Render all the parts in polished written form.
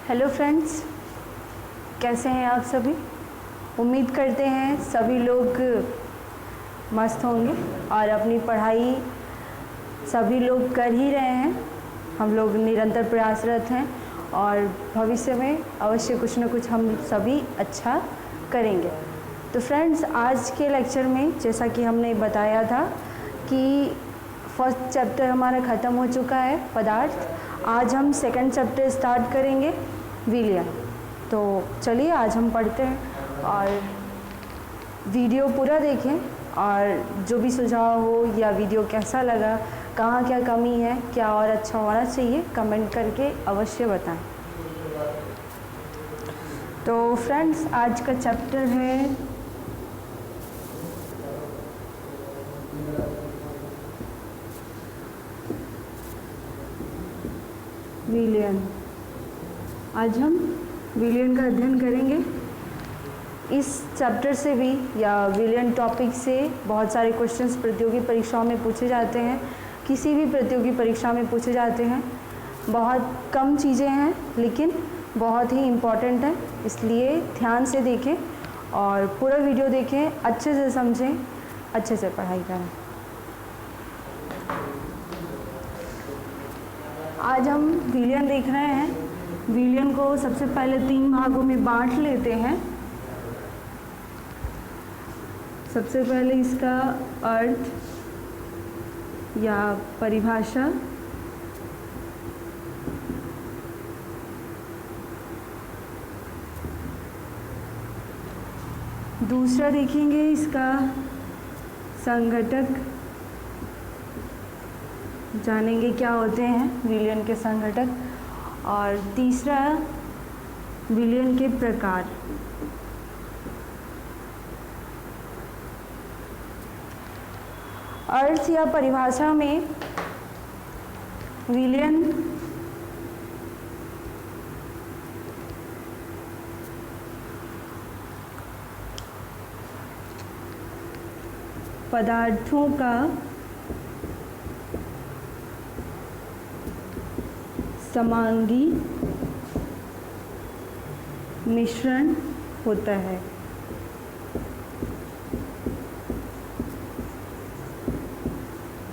Hello friends, कैसे हैं आप सभी। उम्मीद करते हैं सभी लोग मस्त होंगे और अपनी पढ़ाई सभी लोग कर ही रहे हैं। हम लोग निरंतर प्रयासरत हैं और भविष्य में अवश्य कुछ न कुछ हम सभी अच्छा करेंगे। तो फ्रेंड्स, आज के लेक्चर में जैसा कि हमने बताया था कि फर्स्ट चैप्टर हमारा ख़त्म हो चुका है पदार्थ। आज हम सेकंड चैप्टर स्टार्ट करेंगे विलयन। तो चलिए आज हम पढ़ते हैं और वीडियो पूरा देखें और जो भी सुझाव हो या वीडियो कैसा लगा, कहाँ क्या कमी है, क्या और अच्छा होना चाहिए, कमेंट करके अवश्य बताएं। तो फ्रेंड्स, आज का चैप्टर है विलयन। आज हम विलयन का अध्ययन करेंगे। इस चैप्टर से भी या विलयन टॉपिक से बहुत सारे क्वेश्चंस प्रतियोगी परीक्षाओं में पूछे जाते हैं, किसी भी प्रतियोगी परीक्षा में पूछे जाते हैं। बहुत कम चीज़ें हैं लेकिन बहुत ही इम्पॉर्टेंट हैं, इसलिए ध्यान से देखें और पूरा वीडियो देखें, अच्छे से समझें, अच्छे से पढ़ाई करें। आज हम विलयन देख रहे हैं। विलयन को सबसे पहले 3 भागों में बांट लेते हैं। सबसे पहले इसका अर्थ या परिभाषा, दूसरा देखेंगे इसका संघटक, जानेंगे क्या होते हैं विलयन के संघटक, और तीसरा विलयन के प्रकार। अर्थ या परिभाषा में विलयन पदार्थों का समांगी मिश्रण होता है।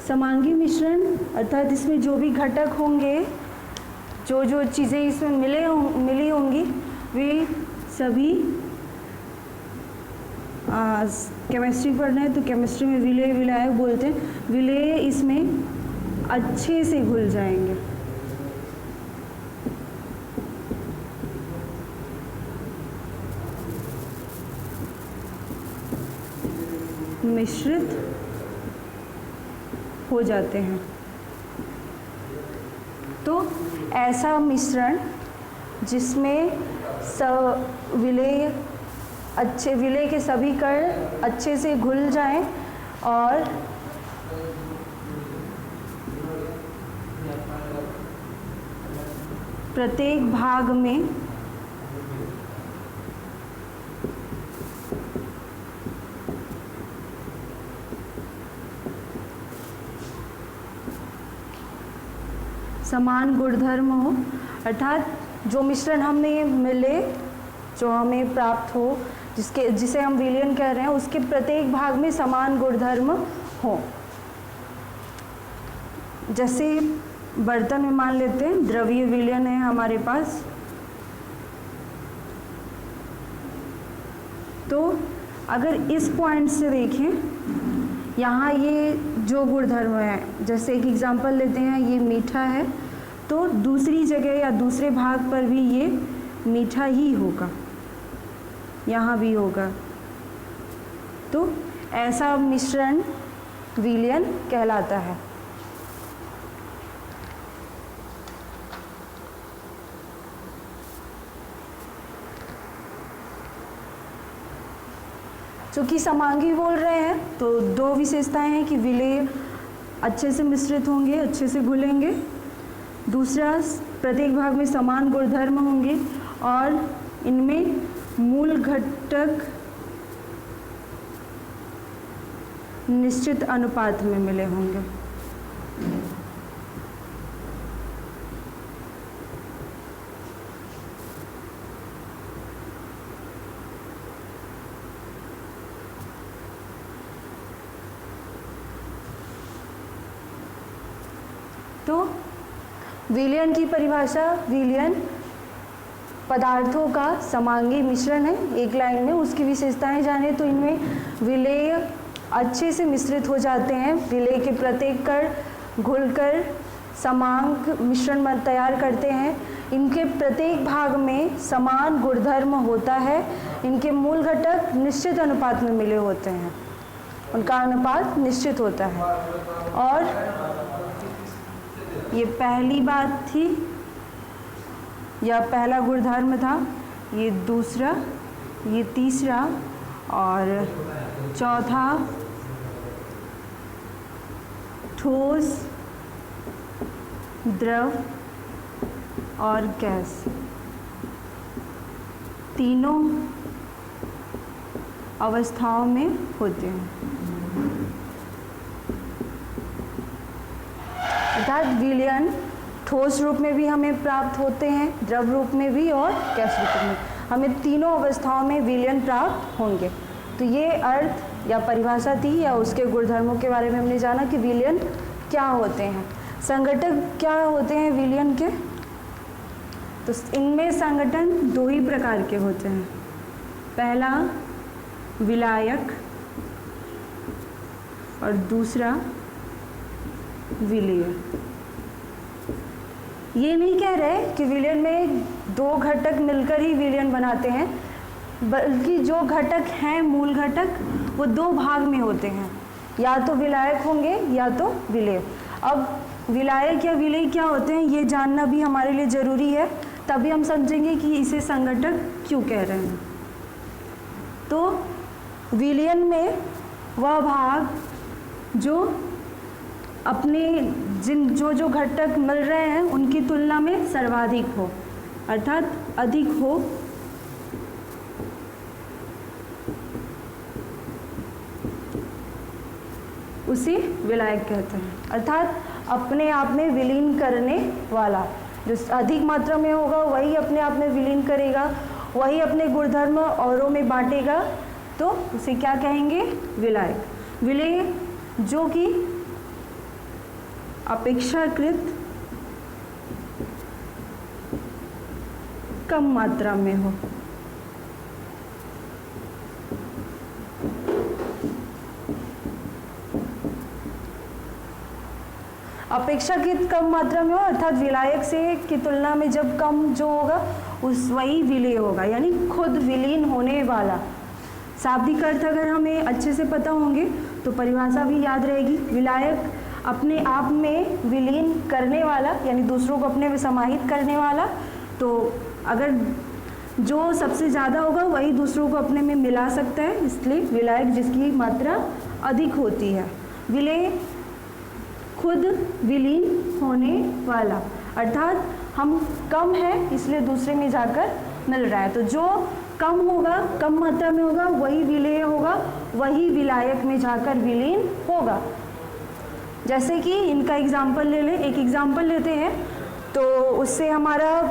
समांगी मिश्रण अर्थात इसमें जो भी घटक होंगे, जो जो चीज़ें इसमें मिली होंगी, वे सभी केमिस्ट्री पढ़ रहे हैं तो केमिस्ट्री में विलेय विलायक बोलते हैं। विलेय इसमें अच्छे से घुल जाएंगे। मिश्रित हो जाते हैं। तो ऐसा मिश्रण जिसमें विलेय के सभी कण अच्छे से घुल जाएं और प्रत्येक भाग में समान गुणधर्म हो, अर्थात जो मिश्रण जो हमें प्राप्त हो, जिसे हम विलयन कह रहे हैं, उसके प्रत्येक भाग में समान गुणधर्म हो। जैसे बर्तन में मान लेते हैं द्रवीय विलयन है हमारे पास, तो अगर इस पॉइंट से देखें, यहाँ ये जो गुणधर्म है, जैसे एक एग्जांपल लेते हैं, ये मीठा है तो दूसरी जगह या दूसरे भाग पर भी ये मीठा ही होगा, यहाँ भी होगा। तो ऐसा मिश्रण विलयन कहलाता है। चूँकि समांगी बोल रहे हैं तो 2 विशेषताएं हैं कि विलेय अच्छे से मिश्रित होंगे, अच्छे से घुलेंगे, दूसरा प्रत्येक भाग में समान गुणधर्म होंगे और इनमें मूल घटक निश्चित अनुपात में मिले होंगे। तो विलयन की परिभाषा, विलयन पदार्थों का समांगी मिश्रण है। एक लाइन में उसकी विशेषताएं जाने तो इनमें विलेय अच्छे से मिश्रित हो जाते हैं। विलेय के प्रत्येक कण घुलकर समांग मिश्रण तैयार करते हैं। इनके प्रत्येक भाग में समान गुणधर्म होता है। इनके मूल घटक निश्चित अनुपात में मिले होते हैं, उनका अनुपात निश्चित होता है। और ये पहली बात थी, यह पहला गुणधर्म था, ये दूसरा, ये तीसरा और चौथा ठोस, द्रव और गैस, तीनों अवस्थाओं में होते हैं। अर्थात विलयन ठोस रूप में भी हमें प्राप्त होते हैं, द्रव रूप में भी और गैस रूप में। हमें तीनों अवस्थाओं में विलयन प्राप्त होंगे। तो ये अर्थ या परिभाषा थी, या उसके गुणधर्मों के बारे में हमने जाना कि विलयन क्या होते हैं। संघटक क्या होते हैं विलयन के? तो इनमें संगठन दो ही प्रकार के होते हैं। पहला विलायक और दूसरा विलेय। ये नहीं कह रहे कि विलयन में दो घटक मिलकर ही विलयन बनाते हैं, बल्कि जो घटक हैं मूल घटक वो दो भाग में होते हैं, या तो विलायक होंगे या तो विलेय। अब विलायक या विलेय क्या होते हैं ये जानना भी हमारे लिए ज़रूरी है, तभी हम समझेंगे कि इसे संघटक क्यों कह रहे हैं। तो विलयन में वह भाग जो अपने जो घटक मिल रहे हैं उनकी तुलना में सर्वाधिक हो, अर्थात अधिक हो, उसे विलायक कहते हैं। अर्थात अपने आप में विलीन करने वाला, जो अधिक मात्रा में होगा वही अपने आप में विलीन करेगा, वही अपने गुणधर्म औरों में बांटेगा, तो उसे क्या कहेंगे? विलायक। विलेय जो कि अपेक्षाकृत कम मात्रा में हो। अपेक्षाकृत कम मात्रा में हो, अर्थात विलायक से की तुलना में जब कम जो होगा उस वही विलेय होगा, यानी खुद विलीन होने वाला। शाब्दिक अर्थ अगर हमें अच्छे से पता होंगे तो परिभाषा भी याद रहेगी। विलायक अपने आप में विलीन करने वाला, यानी दूसरों को अपने में समाहित करने वाला। तो अगर जो सबसे ज़्यादा होगा वही दूसरों को अपने में मिला सकता है, इसलिए विलायक जिसकी मात्रा अधिक होती है। विलेय खुद विलीन होने वाला, अर्थात हम कम है इसलिए दूसरे में जाकर मिल रहा है। तो जो कम होगा, कम मात्रा में होगा, वही विलेय होगा, वही विलायक में जाकर विलीन होगा। जैसे कि इनका एग्जाम्पल ले लें, एक एग्जाम्पल लेते हैं तो उससे हमारा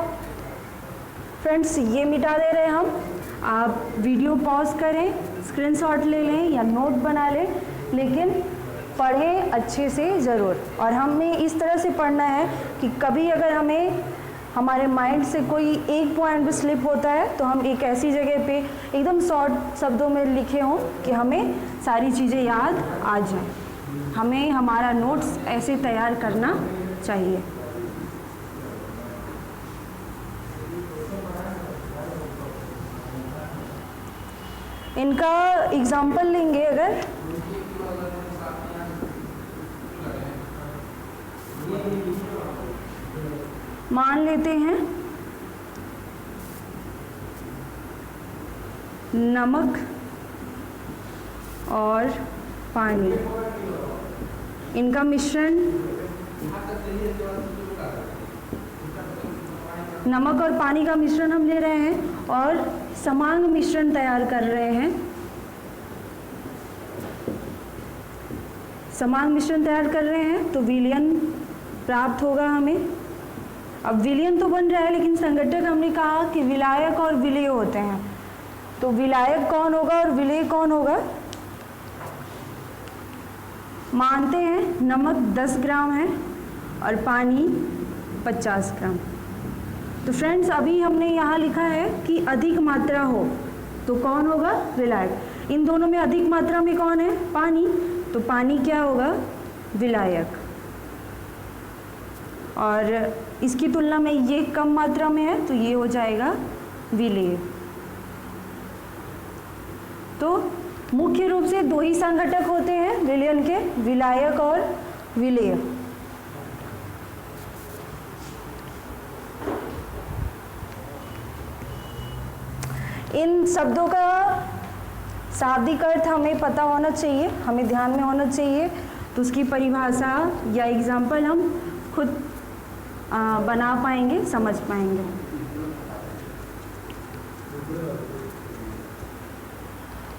फ्रेंड्स ये मिटा दे रहे हम। आप वीडियो पॉज करें, स्क्रीनशॉट ले लें या नोट बना लें, लेकिन पढ़ें अच्छे से ज़रूर। और हमें इस तरह से पढ़ना है कि कभी अगर हमें हमारे माइंड से कोई एक पॉइंट भी स्लिप होता है तो हम एक ऐसी जगह पे एकदम शॉर्ट शब्दों में लिखे हों कि हमें सारी चीज़ें याद आ जाएं। हमें हमारा नोट्स ऐसे तैयार करना चाहिए। इनका एग्जाम्पल लेंगे अगर, मान लेते हैं नमक और पानी, इनका मिश्रण, नमक और पानी का मिश्रण हम ले रहे हैं और समांग मिश्रण तैयार कर रहे हैं। समांग मिश्रण तैयार कर रहे हैं तो विलयन प्राप्त होगा हमें। अब विलयन तो बन रहा है, लेकिन संघटक हमने कहा कि विलायक और विलेय होते हैं। तो विलायक कौन होगा और विलेय कौन होगा? मानते हैं नमक 10 ग्राम है और पानी 50 ग्राम। तो फ्रेंड्स अभी हमने यहाँ लिखा है कि अधिक मात्रा हो तो कौन होगा? विलायक। इन दोनों में अधिक मात्रा में कौन है? पानी। तो पानी क्या होगा? विलायक। और इसकी तुलना में ये कम मात्रा में है तो ये हो जाएगा विलेय। तो मुख्य रूप से दो ही संघटक होते हैं विलयन के, विलायक और विलेय। इन शब्दों का शाब्दिक अर्थ हमें पता होना चाहिए, हमें ध्यान में होना चाहिए। तो उसकी परिभाषा या एग्जाम्पल हम खुद बना पाएंगे, समझ पाएंगे।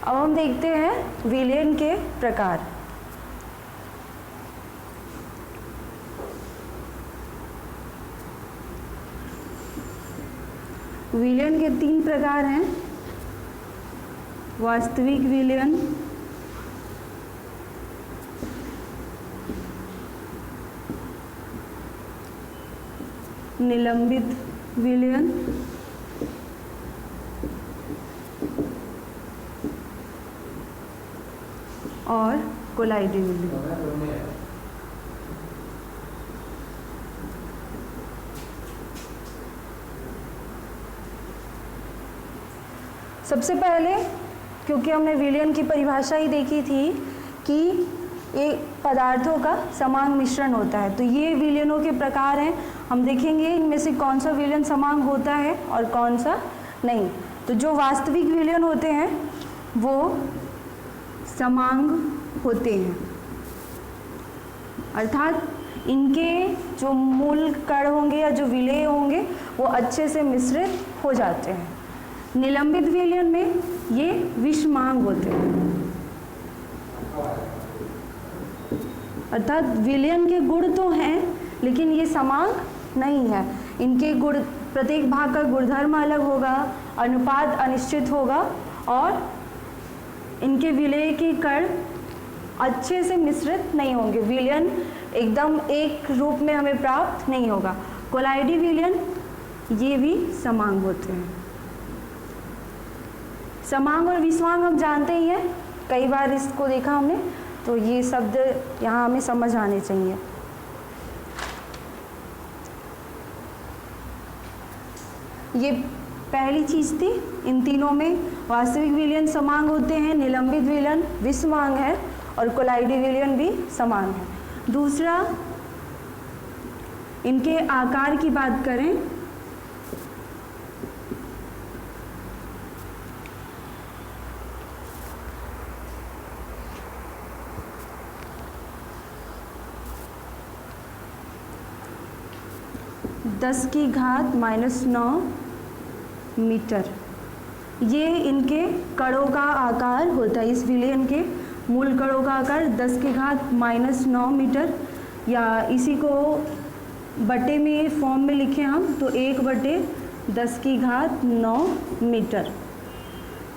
अब हम देखते हैं विलयन के प्रकार। विलयन के 3 प्रकार हैं। वास्तविक विलयन, निलंबित विलयन और कोलाइडी विलयन। सबसे पहले, क्योंकि हमने विलयन की परिभाषा ही देखी थी कि ये पदार्थों का समांग मिश्रण होता है, तो ये विलयनों के प्रकार हैं। हम देखेंगे इनमें से कौन सा विलयन समांग होता है और कौन सा नहीं। तो जो वास्तविक विलयन होते हैं वो समांग होते हैं, अर्थात इनके जो मूल कण होंगे या जो विलेय होंगे वो अच्छे से मिश्रित हो जाते हैं। निलंबित विलयन में ये विषमांग होते हैं, अर्थात विलयन के गुण तो हैं लेकिन ये समांग नहीं है। इनके गुण, प्रत्येक भाग का गुणधर्म अलग होगा, अनुपात अनिश्चित होगा और इनके विलेय के कण अच्छे से मिश्रित नहीं होंगे। विलयन एकदम एक रूप में हमें प्राप्त नहीं होगा। कोलाइडी विलयन ये भी समांग होते हैं। समांग और विषमांग हम जानते ही हैं, कई बार इसको देखा हमने, तो ये शब्द यहाँ हमें समझ आने चाहिए। ये पहली चीज़ थी। इन तीनों में वास्तविक विलयन समांग होते हैं, निलंबित विलयन विषमांग है और कोलाइडी विलयन भी समांग है। दूसरा, इनके आकार की बात करें (10⁻⁹ मीटर, ये इनके कणों का आकार होता है। इस विलयन के मूल कणों का आकार 10⁻⁹ मीटर, या इसी को बटे में फॉर्म में लिखें हम तो 1/10⁹ मीटर।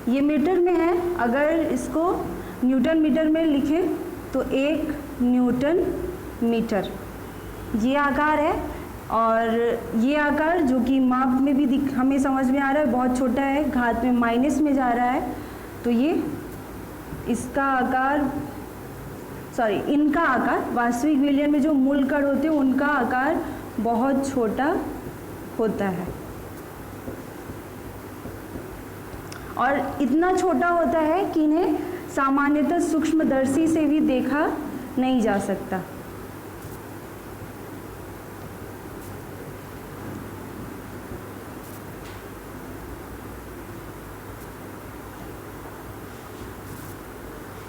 ये मीटर में है, अगर इसको न्यूटन मीटर में लिखें तो 1 न्यूटन मीटर ये आकार है। और ये आकार जो कि माप में भी हमें समझ में आ रहा है बहुत छोटा है, घात में माइनस में जा रहा है, तो ये इसका आकार, सॉरी इनका आकार, वास्तविक विलयन में जो मूल कण होते हैं उनका आकार बहुत छोटा होता है और इतना छोटा होता है कि इन्हें सामान्यतः सूक्ष्मदर्शी से भी देखा नहीं जा सकता।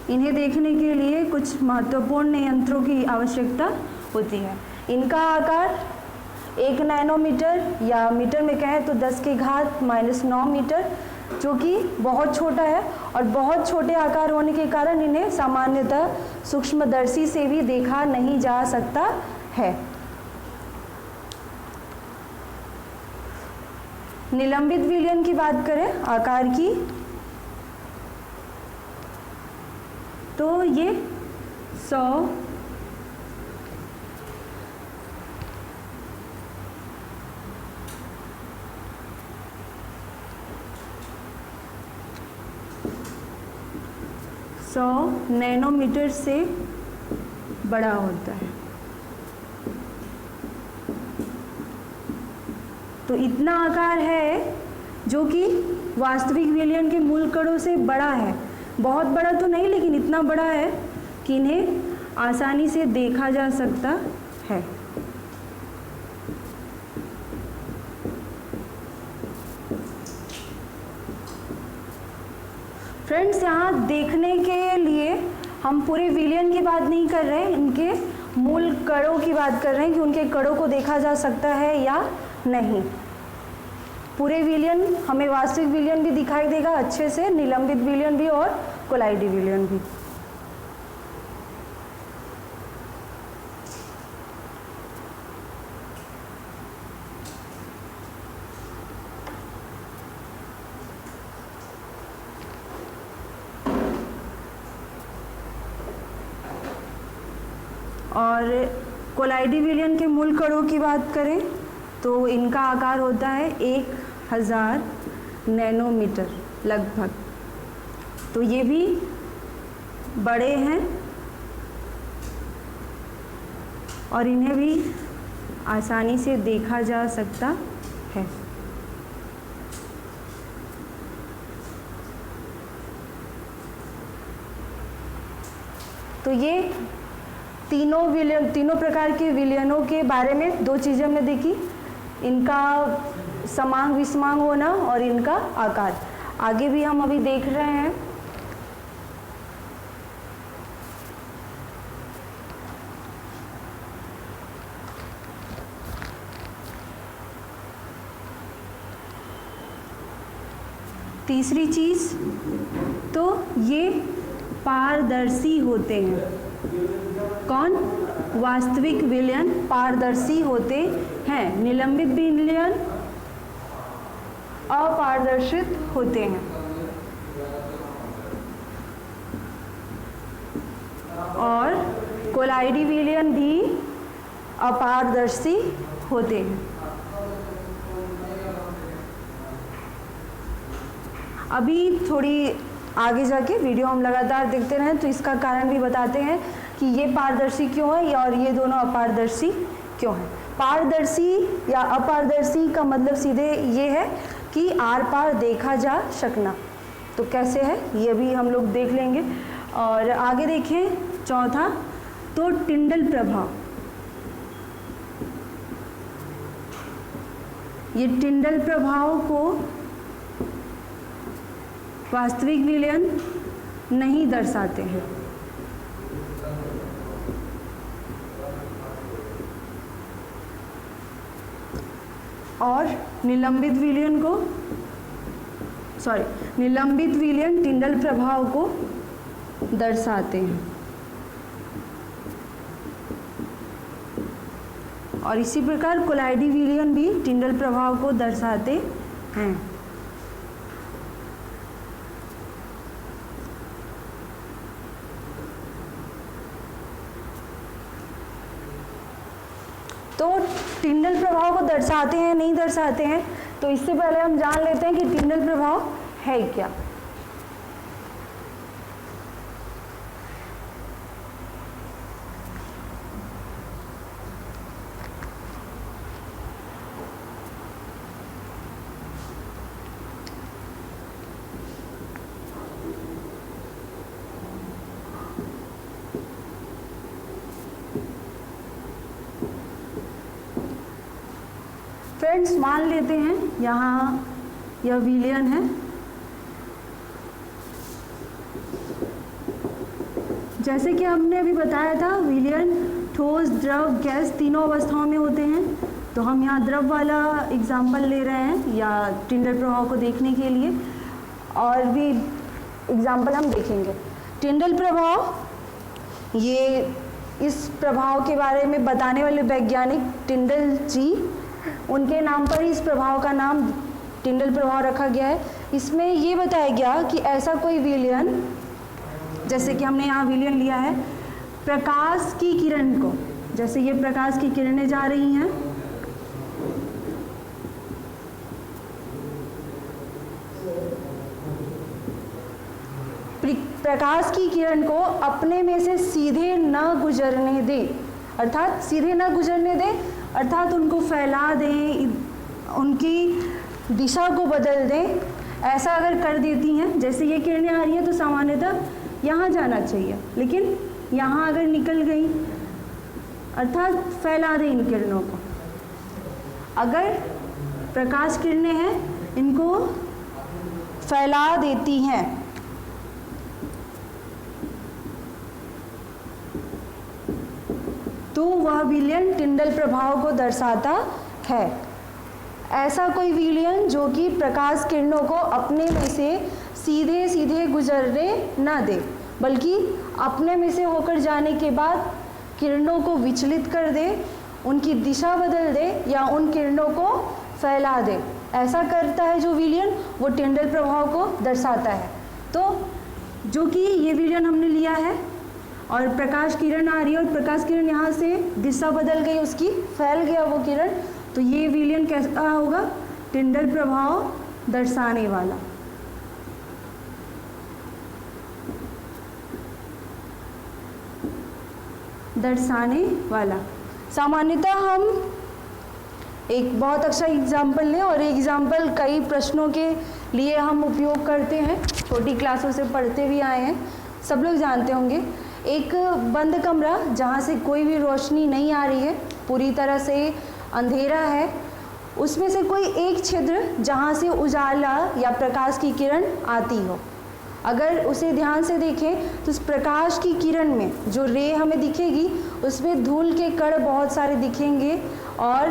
इन्हें देखने के लिए कुछ महत्वपूर्ण यंत्रों की आवश्यकता होती है। इनका आकार 1 नैनोमीटर या मीटर में कहें तो 10⁻⁹ मीटर, जो कि बहुत छोटा है और बहुत छोटे आकार होने के कारण इन्हें सामान्यतः सूक्ष्मदर्शी से भी देखा नहीं जा सकता है। निलंबित विलयन की बात करें आकार की, तो ये 100 100 नैनोमीटर से बड़ा होता है। तो इतना आकार है जो कि वास्तविक विलयन के मूल कणों से बड़ा है। बहुत बड़ा तो नहीं, लेकिन इतना बड़ा है कि इन्हें आसानी से देखा जा सकता है। फ्रेंड्स, यहाँ देखने के लिए हम पूरे विलयन की बात नहीं कर रहे हैं, इनके मूल कणों की बात कर रहे हैं कि उनके कणों को देखा जा सकता है या नहीं। पूरे विलयन, हमें वास्तविक विलयन भी दिखाई देगा अच्छे से, निलंबित विलयन भी और कोलाइडी विलयन भी। और कोलाइडी विलयन के मूल कणों की बात करें तो इनका आकार होता है 1000 नैनोमीटर लगभग। तो ये भी बड़े हैं और इन्हें भी आसानी से देखा जा सकता है। तो ये तीनों प्रकार के विलयनों के बारे में दो चीज़ें हमने देखी, इनका समांग विसमांग होना और इनका आकार। आगे भी हम अभी देख रहे हैं। तीसरी चीज़, तो ये पारदर्शी होते हैं। कौन? वास्तविक विलयन पारदर्शी होते हैं, निलंबित विलयन अपारदर्शित होते हैं। और कोलाइडी विलयन भी अपारदर्शी होते हैं। अभी थोड़ी आगे जाके वीडियो हम लगातार देखते रहें तो इसका कारण भी बताते हैं कि ये पारदर्शी क्यों है और ये दोनों अपारदर्शी क्यों है। पारदर्शी या अपारदर्शी का मतलब सीधे ये है कि आर पार देखा जा सकना। तो कैसे है ये भी हम लोग देख लेंगे। और आगे देखें चौथा, तो टिंडल प्रभाव। ये टिंडल प्रभाव को वास्तविक विलयन नहीं दर्शाते हैं। और निलंबित विलयन टिंडल प्रभाव को दर्शाते हैं। और इसी प्रकार कोलाइडी विलयन भी टिंडल प्रभाव को दर्शाते हैं। तो टिंडल प्रभाव को दर्शाते हैं नहीं दर्शाते हैं, तो इससे पहले हम जान लेते हैं कि टिंडल प्रभाव है क्या। फ्रेंड्स, मान लेते हैं यहाँ यह विलयन है। जैसे कि हमने अभी बताया था, विलयन ठोस, द्रव, गैस तीनों अवस्थाओं में होते हैं। तो हम यहाँ द्रव वाला एग्जाम्पल ले रहे हैं या टिंडल प्रभाव को देखने के लिए, और भी एग्जाम्पल हम देखेंगे। टिंडल प्रभाव, ये इस प्रभाव के बारे में बताने वाले वैज्ञानिक टिंडल जी, उनके नाम पर ही इस प्रभाव का नाम टिंडल प्रभाव रखा गया है। इसमें ये बताया गया कि ऐसा कोई विलयन, जैसे कि हमने यहाँ विलयन लिया है प्रकाश की किरण को, जैसे ये प्रकाश की किरणें जा रही हैं, प्रकाश की किरण को अपने में से सीधे न गुजरने दे, अर्थात सीधे न गुजरने दे अर्थात उनको फैला दें, उनकी दिशा को बदल दें, ऐसा अगर कर देती हैं, जैसे ये किरणें आ रही हैं तो सामान्यतः यहाँ जाना चाहिए, लेकिन यहाँ अगर निकल गई अर्थात फैला दें इन किरणों को। अगर प्रकाश किरणें हैं इनको फैला देती हैं तो वह विलयन टिंडल प्रभाव को दर्शाता है। ऐसा कोई विलयन जो कि प्रकाश किरणों को अपने में से सीधे सीधे गुजरने न दे, बल्कि अपने में से होकर जाने के बाद किरणों को विचलित कर दे, उनकी दिशा बदल दे या उन किरणों को फैला दे, ऐसा करता है जो विलयन, वो टिंडल प्रभाव को दर्शाता है। तो जो कि ये विलयन हमने लिया है और प्रकाश किरण आ रही है और प्रकाश किरण यहाँ से दिशा बदल गई, उसकी फैल गया वो किरण, तो ये विलयन कैसा होगा? टिंडल प्रभाव दर्शाने वाला। दर्शाने वाला। सामान्यतः हम एक बहुत अच्छा एग्जाम्पल लें, और एग्जाम्पल कई प्रश्नों के लिए हम उपयोग करते हैं, छोटी क्लासों से पढ़ते भी आए हैं, सब लोग जानते होंगे। एक बंद कमरा जहाँ से कोई भी रोशनी नहीं आ रही है, पूरी तरह से अंधेरा है, उसमें से कोई एक छिद्र जहाँ से उजाला या प्रकाश की किरण आती हो, अगर उसे ध्यान से देखें तो उस प्रकाश की किरण में जो रे हमें दिखेगी उसमें धूल के कण बहुत सारे दिखेंगे और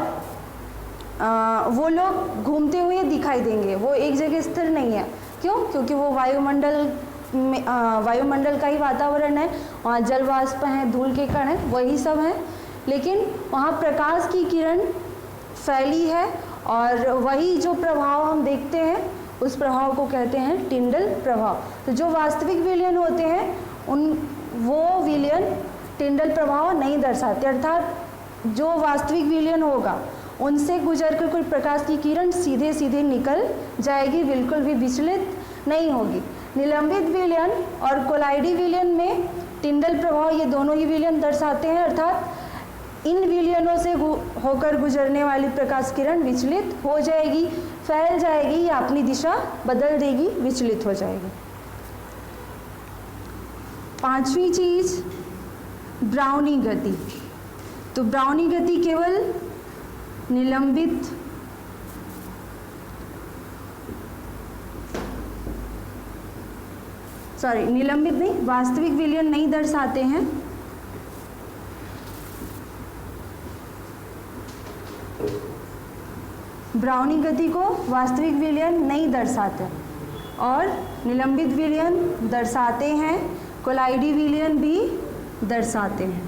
वो लोग घूमते हुए दिखाई देंगे, वो एक जगह स्थिर नहीं है। क्यों? क्योंकि वो वायुमंडल में वायुमंडल का ही वातावरण है, वहाँ जल वाष्प हैं, धूल के कण हैं, वही सब हैं, लेकिन वहाँ प्रकाश की किरण फैली है और वही जो प्रभाव हम देखते हैं उस प्रभाव को कहते हैं टिंडल प्रभाव। तो जो वास्तविक विलयन होते हैं वो विलयन टिंडल प्रभाव नहीं दर्शाते, अर्थात जो वास्तविक विलयन होगा उनसे गुजर कर कोई प्रकाश की किरण सीधे सीधे निकल जाएगी, बिल्कुल भी विचलित नहीं होगी। निलंबित विलयन और कोलाइडी विलयन में टिंडल प्रभाव ये दोनों ही विलयन दर्शाते हैं, अर्थात इन विलयनों से होकर गुजरने वाली प्रकाश किरण विचलित हो जाएगी, फैल जाएगी या अपनी दिशा बदल देगी, विचलित हो जाएगी। पांचवी चीज ब्राउनी गति। तो ब्राउनी गति केवल निलंबित निलंबित नहीं, वास्तविक विलयन नहीं दर्शाते हैं। ब्राउनी गति को वास्तविक विलयन नहीं दर्शाते और निलंबित विलयन दर्शाते हैं, कोलाइडी विलयन भी दर्शाते हैं।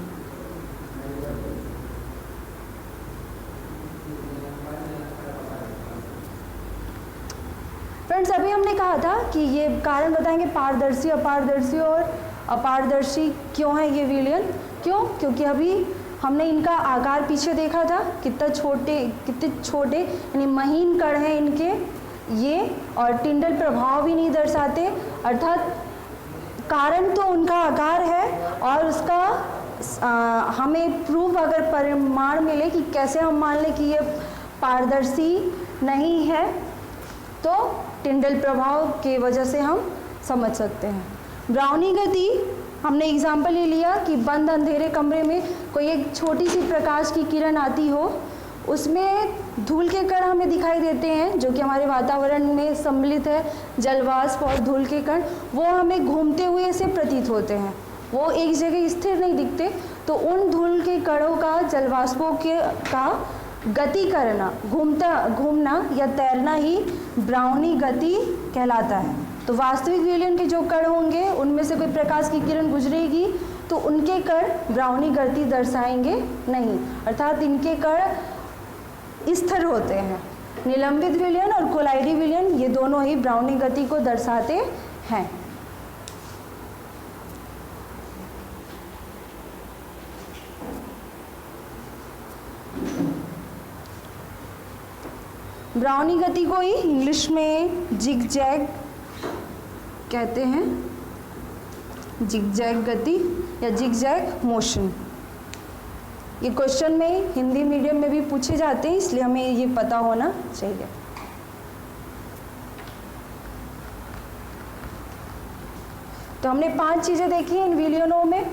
फ्रेंड्स, अभी हमने कहा था कि ये कारण बताएंगे पारदर्शी, अपारदर्शी और अपारदर्शी क्यों है ये विलयन। क्यों? क्योंकि अभी हमने इनका आकार पीछे देखा था, कितने छोटे यानी महीन कण हैं इनके ये, और टिंडल प्रभाव भी नहीं दर्शाते, अर्थात कारण तो उनका आकार है और उसका हमें प्रूफ अगर परिमाण मिले कि कैसे हम मान लें कि ये पारदर्शी नहीं है, तो टिंडल प्रभाव के वजह से हम समझ सकते हैं। ब्राउनी गति हमने एग्जाम्पल ये लिया कि बंद अंधेरे कमरे में कोई एक छोटी सी प्रकाश की किरण आती हो, उसमें धूल के कण हमें दिखाई देते हैं जो कि हमारे वातावरण में सम्मिलित है, जलवाष्प और धूल के कण, वो हमें घूमते हुए से प्रतीत होते हैं, वो एक जगह स्थिर नहीं दिखते। तो उन धूल के कणों का, जलवाष्पों का गति करना, घूमना या तैरना ही ब्राउनी गति कहलाता है। तो वास्तविक विलयन के जो कण होंगे उनमें से कोई प्रकाश की किरण गुजरेगी तो उनके कण ब्राउनी गति दर्शाएंगे नहीं, अर्थात इनके कण स्थिर होते हैं। निलंबित विलयन और कोलाइडी विलयन ये दोनों ही ब्राउनी गति को दर्शाते हैं। ब्राउनी गति को ही इंग्लिश में जिग जैग कहते हैं। जिगजैग गति या जिगजैग मोशन। ये क्वेश्चन में हिंदी मीडियम में भी पूछे जाते हैं, इसलिए हमें ये पता होना चाहिए। तो हमने 5 चीज़ें देखी इन विलियनों में,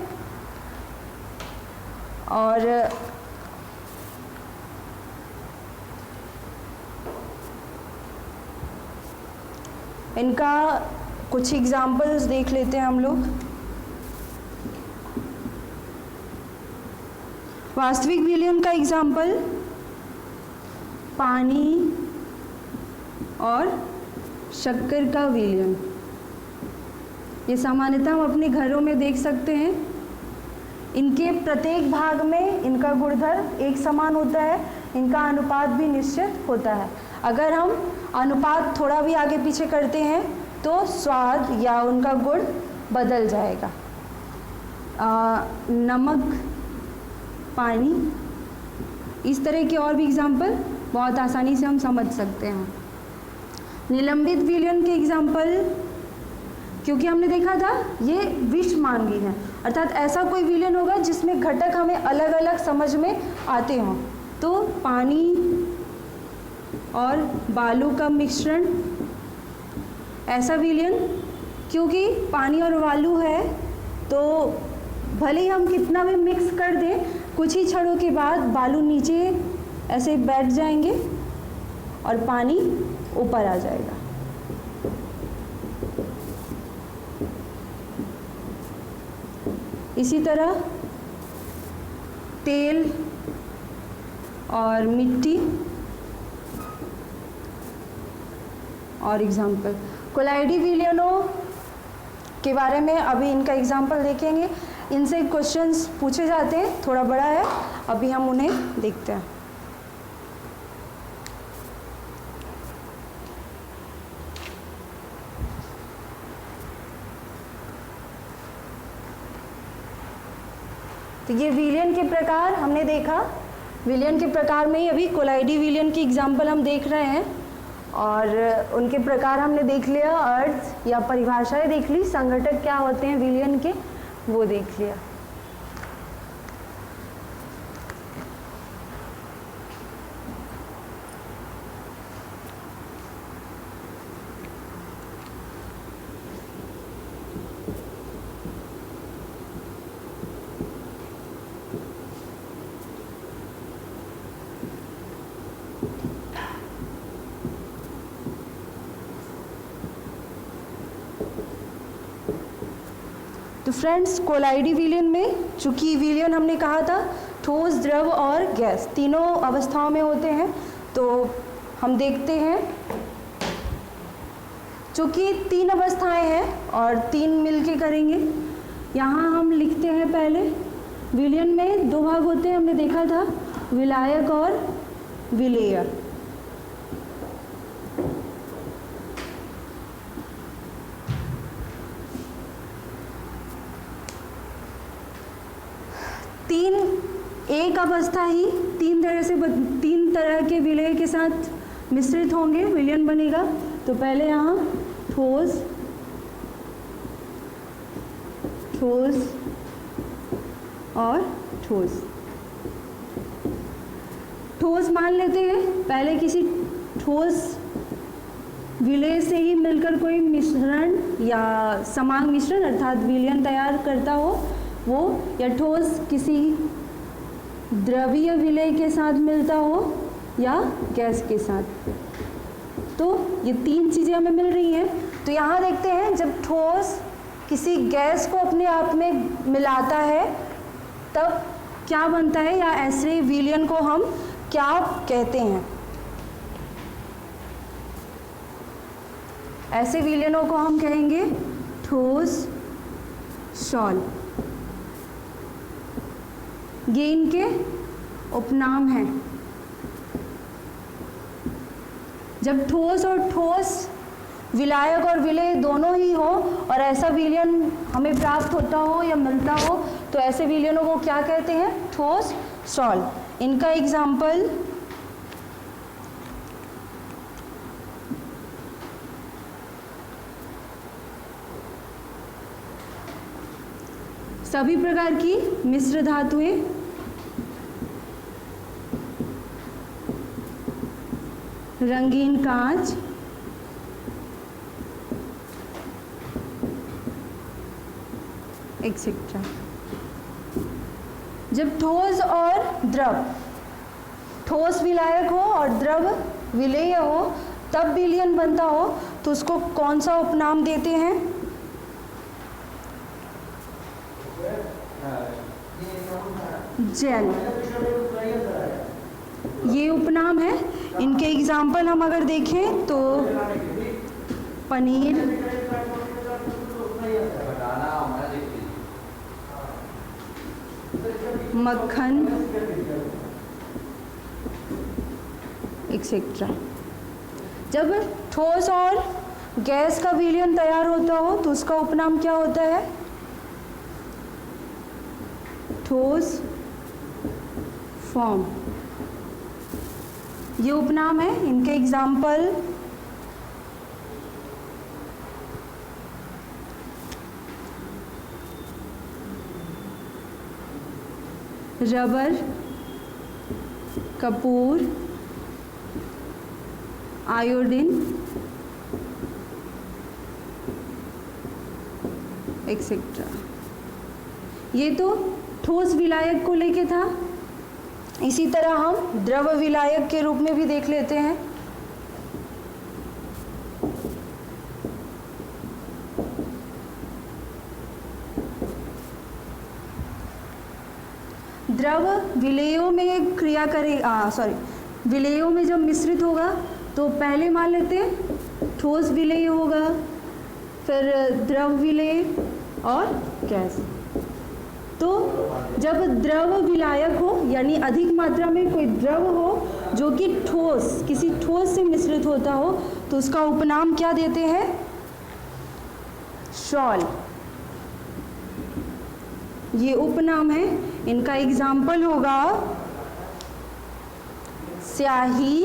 और इनका कुछ एग्जाम्पल्स देख लेते हैं हम लोग। वास्तविक विलियन का एग्जाम्पल पानी और शक्कर का विलियन। ये सामान्यतः हम अपने घरों में देख सकते हैं। इनके प्रत्येक भाग में इनका गुणधर्म एक समान होता है, इनका अनुपात भी निश्चित होता है। अगर हम अनुपात थोड़ा भी आगे पीछे करते हैं तो स्वाद या उनका गुण बदल जाएगा। नमक, पानी, इस तरह के और भी एग्जाम्पल बहुत आसानी से हम समझ सकते हैं। निलंबित विलियन के एग्जाम्पल, क्योंकि हमने देखा था ये विषमांगी है, अर्थात ऐसा कोई विलियन होगा जिसमें घटक हमें अलग अलग समझ में आते हों। तो पानी और बालू का मिश्रण, ऐसा विलियन, क्योंकि पानी और बालू है तो भले ही हम कितना भी मिक्स कर दें, कुछ ही क्षणों के बाद बालू नीचे ऐसे बैठ जाएंगे और पानी ऊपर आ जाएगा। इसी तरह तेल और मिट्टी और एग्जाम्पल। कोलाइडी विलियनों के बारे में अभी इनका एग्जाम्पल देखेंगे। इनसे क्वेश्चंस पूछे जाते हैं, थोड़ा बड़ा है, अभी हम उन्हें देखते हैं। तो ये विलियन के प्रकार हमने देखा। विलियन के प्रकार में ही अभी कोलाइडी विलियन की एग्जाम्पल हम देख रहे हैं, और उनके प्रकार हमने देख लिया, अर्थ या परिभाषाएं देख ली, संघटक क्या होते हैं विलियन के वो देख लिया। तो फ्रेंड्स, कोलाइडी विलियन में, चूंकि विलियन हमने कहा था ठोस, द्रव और गैस तीनों अवस्थाओं में होते हैं, तो हम देखते हैं चूंकि 3 अवस्थाएं हैं और 3 मिलके करेंगे। यहाँ हम लिखते हैं पहले, विलियन में 2 भाग होते हैं, हमने देखा था, विलायक और विलेय। एक अवस्था ही 3 तरह के विलय के साथ मिश्रित होंगे, विलियन बनेगा। तो पहले यहाँ ठोस, ठोस और ठोस। ठोस मान लेते हैं, पहले किसी ठोस विलय से ही मिलकर कोई मिश्रण या समान मिश्रण अर्थात विलियन तैयार करता हो वो, या ठोस किसी द्रवीय विलय के साथ मिलता हो या गैस के साथ। तो ये 3 चीज़ें हमें मिल रही हैं। तो यहाँ देखते हैं, जब ठोस किसी गैस को अपने आप में मिलाता है तब क्या बनता है, या ऐसे विलियन को हम क्या कहते हैं। ऐसे विलियनों को हम कहेंगे ठोस सॉल। ये इनके उपनाम हैं। जब ठोस और ठोस, विलायक और विलेय दोनों ही हो और ऐसा विलियन हमें प्राप्त होता हो या मिलता हो, तो ऐसे विलियनों को क्या कहते हैं, ठोस सॉल। इनका एग्जाम्पल सभी प्रकार की मिश्र धातुएं, रंगीन कांच, एक्सेट्रा। जब ठोस और द्रव, ठोस विलायक हो और द्रव विलेय हो, तब विलयन बनता हो, तो उसको कौन सा उपनाम देते हैं? जेल। ये उपनाम है। इनके एग्जाम्पल हम अगर देखें तो पनीर, मक्खन, एक्सेट्रा। जब ठोस और गैस का विलयन तैयार होता हो तो उसका उपनाम क्या होता है? ठोस फॉर्म। ये उपनाम है। इनके example rubber, Kapoor, iodine, etcetera. ये तो ठोस विलायक को लेके था। इसी तरह हम द्रव विलायक के रूप में भी देख लेते हैं। द्रव विलेयों में क्रिया करे, विलेयों में जब मिश्रित होगा तो पहले मान लेते हैं ठोस विलेय होगा, फिर द्रव विलेय और गैस। तो जब द्रव विलायक हो यानी अधिक मात्रा में कोई द्रव हो जो कि ठोस, किसी ठोस से मिश्रित होता हो, तो उसका उपनाम क्या देते हैं? शॉल। ये उपनाम है। इनका एग्जाम्पल होगा स्याही,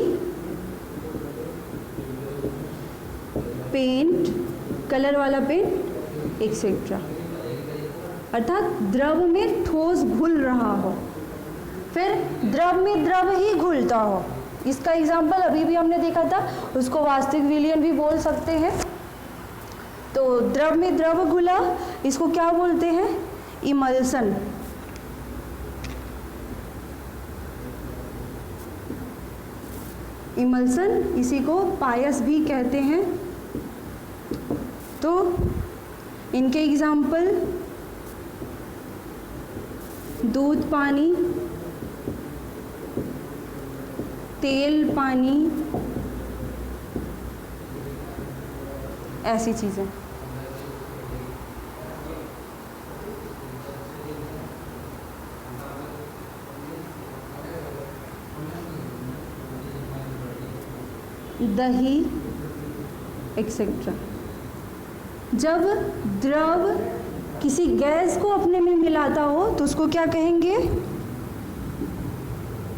पेंट, कलर वाला पेंट, एक्सेट्रा। अर्थात द्रव में ठोस घुल रहा हो, फिर द्रव में द्रव ही घुलता हो। इसका एग्जाम्पल अभी भी हमने देखा था, उसको वास्तविक विलयन भी बोल सकते हैं। तो द्रव में द्रव घुला, इसको क्या बोलते हैं? इमल्सन। इमल्सन, इसी को पायस भी कहते हैं। तो इनके एग्जाम्पल दूध पानी, तेल पानी, ऐसी चीज़ें। दही, एक्सेट्रा। जब द्रव किसी गैस को अपने में मिलाता हो तो उसको क्या कहेंगे?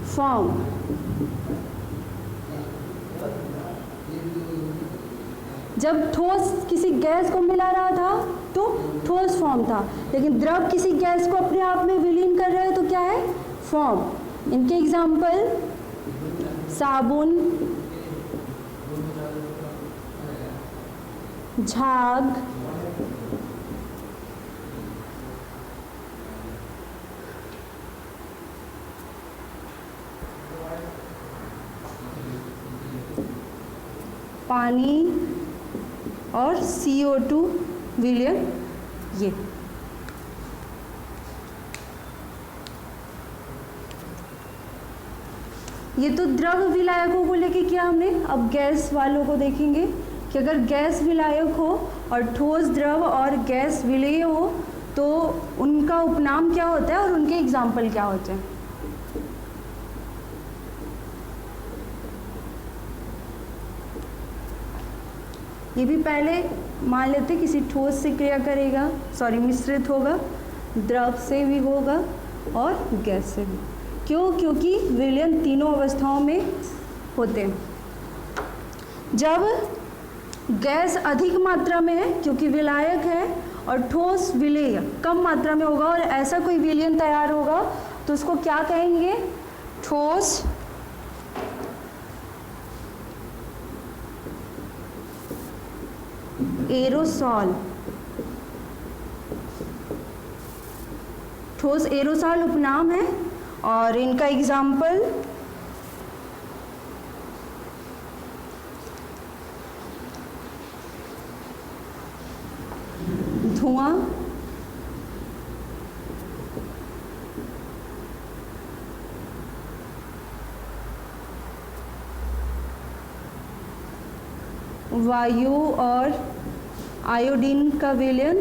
फॉर्म। जब ठोस किसी गैस को मिला रहा था तो ठोस फॉर्म था, लेकिन द्रव किसी गैस को अपने आप में विलीन कर रहा है तो क्या है? फॉर्म। इनके एग्जाम्पल साबुन, झाग, पानी और CO2 विलयन। ये तो द्रव विलायकों को लेके किया हमने। अब गैस वालों को देखेंगे कि अगर गैस विलायक हो और ठोस द्रव और गैस विलेय हो तो उनका उपनाम क्या होता है और उनके एग्जाम्पल क्या होते हैं? ये भी पहले मान लेते किसी ठोस से क्रिया करेगा, मिश्रित होगा, द्रव से भी होगा और गैस से भी। क्यों? क्योंकि विलयन तीनों अवस्थाओं में होते हैं। जब गैस अधिक मात्रा में है क्योंकि विलायक है और ठोस विलेय कम मात्रा में होगा और ऐसा कोई विलयन तैयार होगा तो उसको क्या कहेंगे? ठोस एरोसॉल। ठोस एरोसॉल उपनाम है और इनका एग्जाम्पल धुआं, वायु और आयोडीन का विलयन,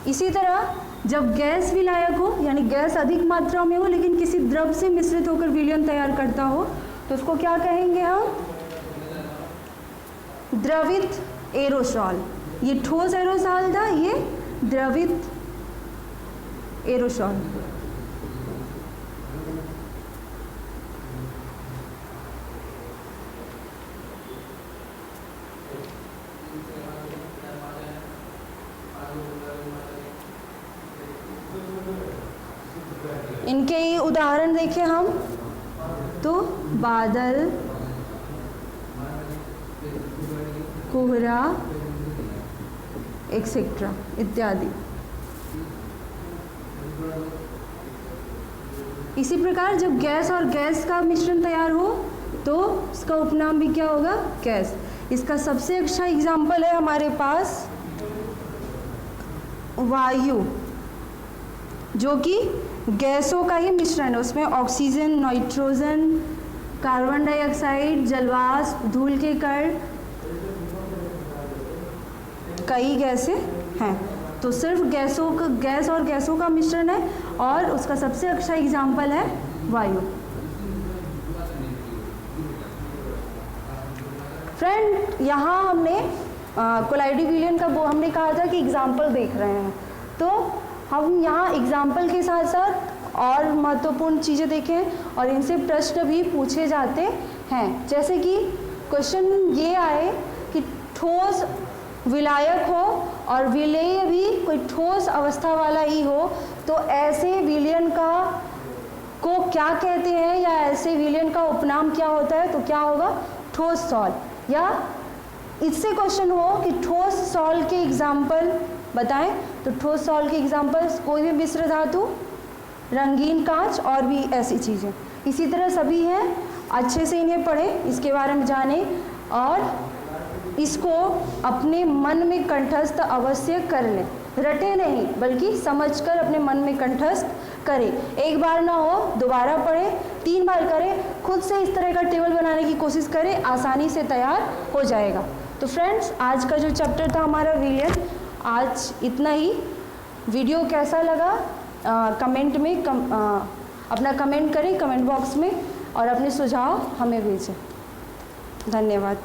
इसी तरह जब गैस विलायक हो यानी गैस अधिक मात्रा में हो लेकिन किसी द्रव से मिश्रित होकर विलयन तैयार करता हो तो उसको क्या कहेंगे हम? द्रवित एरोसॉल। ये ठोस एरोसॉल था, ये द्रवित एरोसॉल। इनके ही उदाहरण देखें हम तो बादल, कोहरा एक्सेट्रा इत्यादि। इसी प्रकार जब गैस और गैस का मिश्रण तैयार हो तो इसका उपनाम भी क्या होगा? गैस। इसका सबसे अच्छा एग्जाम्पल है हमारे पास वायु, जो कि गैसों का ही मिश्रण है। उसमें ऑक्सीजन, नाइट्रोजन, कार्बन डाइऑक्साइड, जलवाष्प, धूल के कण, कई गैसें हैं। तो सिर्फ गैसों का, गैस और गैसों का मिश्रण है और उसका सबसे अच्छा एग्जाम्पल है वायु। फ्रेंड, यहाँ हमने कोलाइडी विलयन का वो हमने कहा था कि एग्जाम्पल देख रहे हैं, तो हम यहाँ एग्जाम्पल के साथ साथ और महत्वपूर्ण चीज़ें देखें और इनसे प्रश्न भी पूछे जाते हैं। जैसे कि क्वेश्चन ये आए कि ठोस विलायक हो और विलेय भी कोई ठोस अवस्था वाला ही हो तो ऐसे विलयन को क्या कहते हैं या ऐसे विलयन का उपनाम क्या होता है? तो क्या होगा? ठोस सॉल। या इससे क्वेश्चन हो कि ठोस सॉल के एग्जाम्पल बताएं, तो ठोस सॉल के एग्जाम्पल्स कोई भी मिश्र धातु, रंगीन कांच और भी ऐसी चीज़ें। इसी तरह सभी हैं, अच्छे से इन्हें पढ़ें, इसके बारे में जानें और इसको अपने मन में कंठस्थ अवश्य कर लें। रटे नहीं बल्कि समझकर अपने मन में कंठस्थ करें। एक बार ना हो दोबारा पढ़ें, 3 बार करें, खुद से इस तरह का टेबल बनाने की कोशिश करें, आसानी से तैयार हो जाएगा। तो फ्रेंड्स, आज का जो चैप्टर था हमारा विलयन, आज इतना ही। वीडियो कैसा लगा कमेंट में अपना कमेंट करें कमेंट बॉक्स में और अपने सुझाव हमें भेजें। धन्यवाद।